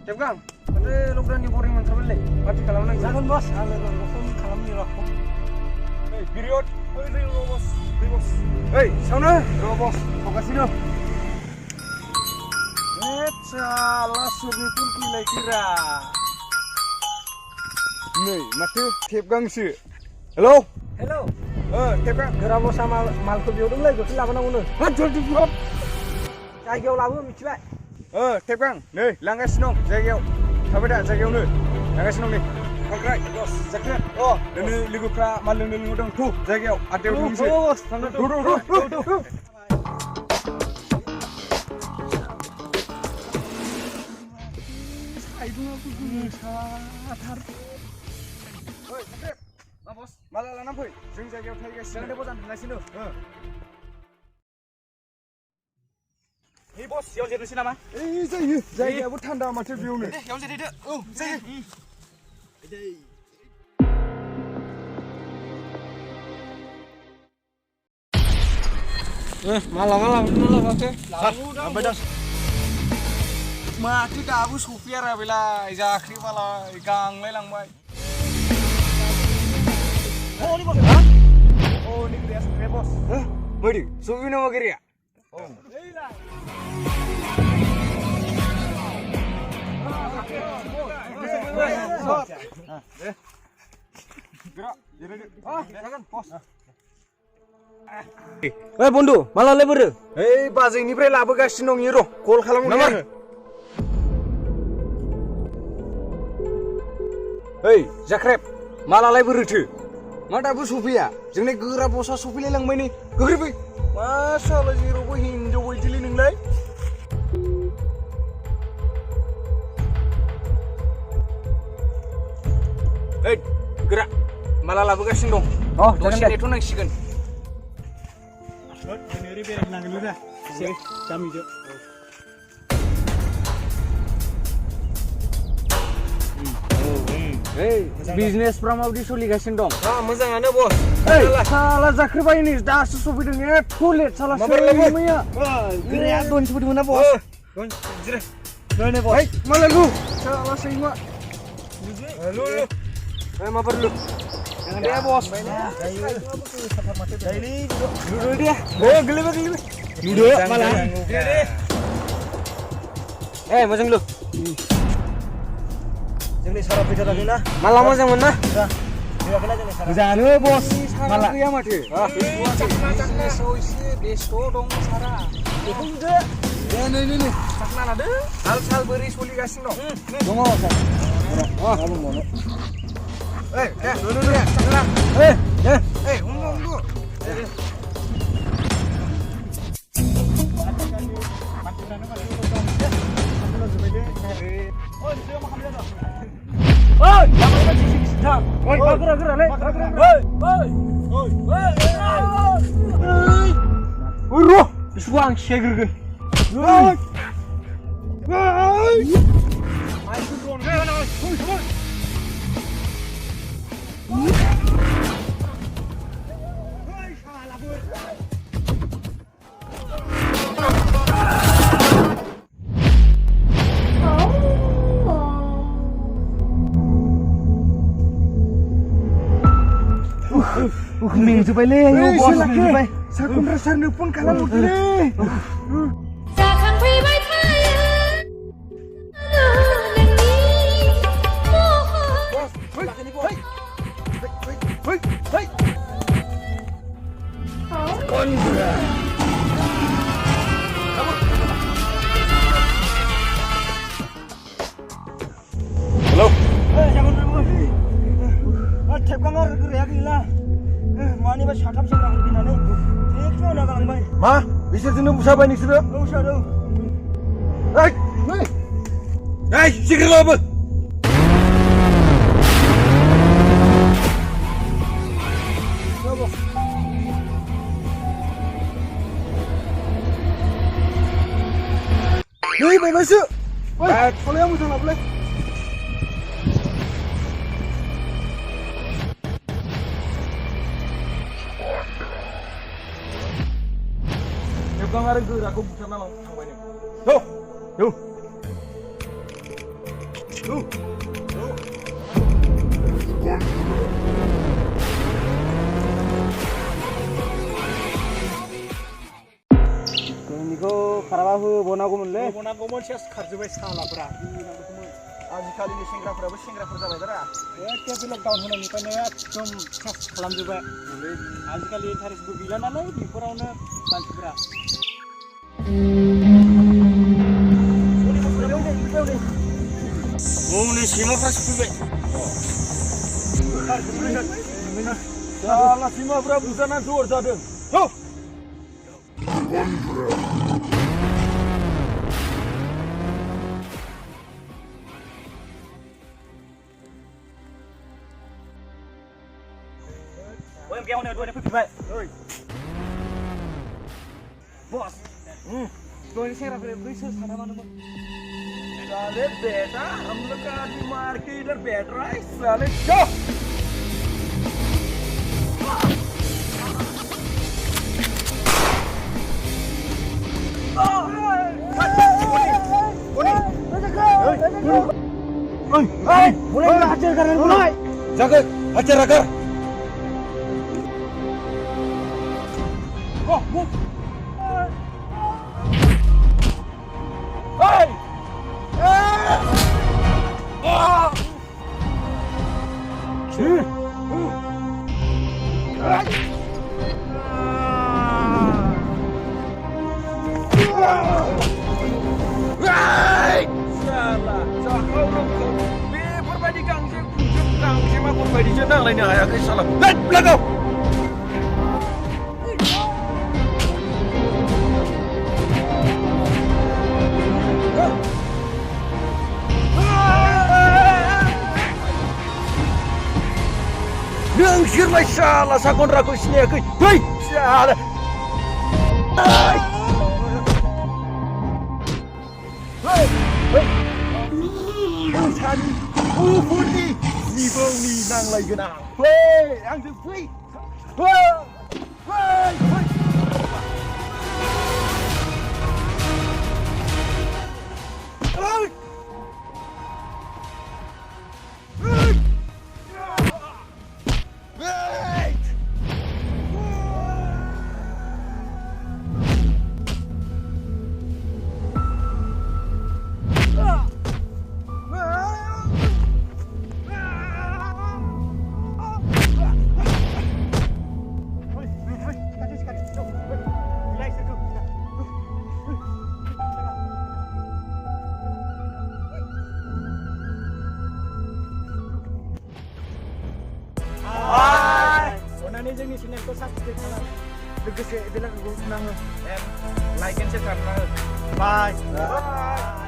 Gang, ada lo berani boring mencoba lagi. Mati kalau nang. Jangan bos, ada telepon kalam ni lah. Hey, period. Hey, bos. Hey, sana. Bos, fokus sini. Salah suruh pun pilih kira. Nih, mati Gang sih. Hello. Hello. Gang. Geramo sama malku biodong lagi. Kita apa namanya? Jual di blok. Saya lalu micilai. Gang. Nih, langgar senong. Jaga. Apa dah jaga nih? Langgar senong nih. Alright, bos. Zakret. Ini ligu pra malang ligu dong tuh. Jaga. Ada udah sih. Bos, Duduk. Bos, malah lana fai. जों जायगायाव थाहैगासिनो. Jangan bos, ambil sini. Hey bos, याव जिरायनोसै नामा? जायो. जायगायाबो थान्दा माथो बेयावनो. दे, याव जिरायदो. जायो. Malam pakai. Sampai dah. Mati dabu sufia belah, zakri malah ganglai langbai. Oh, ni bos. Oh, ni dia sufia bos. Beri, sufia nama kiri ya? Oh. Gerak, jangan bos. Bondu, malah lebar. Baजैनिफ्राय लाबोगासिनो दं र' call खालामनो आङो जाख्रेब मालालाय बोरोथो मा दाबो सफैया जोंनि गोरा बसा सफैलाय लांबाय नै गोख्रैफै मा साला जेरावबो हिनजाव बायदिलै नोंलाय गोरा माला लाबोगासिनो दं दसे नेथ' नांसिगोन Ini beres nang dulu dah. Sih, jam itu. बिजनेसफ्रा माबायदि सोलिगासिनो दं मोजाङानो बस साला जाख्रिबाय नै दासो सफैदों एथ' लेट साला मैया गोराया दन सफैदोंमोन ना बस दन जिराय बस मालाय lu साला सैमा lu मा perlu jangan dia bos ini duduk dia gelip duduk malah मोजां lu जोंनि सारा फैसा थागोन ना malah मोजां मोन ना मोजाङानो बस malah गैया माथो बिजनेसाव एसे बेस्थ' दं सारा बेखौ नुदो नै साखना लादो हाल बोरै सोलिगासिनो दं दङ Suang seger. Mingjubay bos mingjubay. Sakun rasanya pun kalah mutile. Halo. Jangan dulu. Tepkan gerak gila. Mani ba satam sing nang binane. Ekno na galangbay. Ma, बिसोरजोंनो बुसाबाय नोंसोरो? Busaदों. सिगां लाबो। नै बायबायसो। सलाया मोजां लाबोलाय। Gang ada gerak aku bukan malam sampai ni. Yo. खारनांगौमोन सेस खारजोब्बाय सालाफोरा आजिखालिनि सेंग्राफोराबो सेंग्राफोर जाबाय दारा एखे बे लकडाउन होनायनिफ्रायनो एकदम सेस खालामजोब्बाय आजिखालि इन्टारेस्टबो गैला नालाय बेफोरावनो मानसिफोरा हनै सैमाफ्रासो फैबाय साला सैमाफ्रा बुजाना जर जादों Hãy subscribe cho kênh Ghiền Mì Gõ để không bỏ lỡ những video hấp dẫn साले बेटा हम लोग का आदमी मार के इधर बैठ रहा है साले चो mulai hajar kalian mulai jaga hajar agar move hey Berbagi jenang lainnya ayah ke salah. Dan belakang. Nương xuyên mai salah sa con ra coi sini aku. Hei, salah. Hei. Hei. Tadi. Putih. Ni bông ni nang lagi kena. Hei, ang tu pui. Hei. Hei. Hei. Ini जोंनि चेनेलखौ subscribe खालाम लोगोसे बेलागखौ नाङो and like and share खालामना हो बाय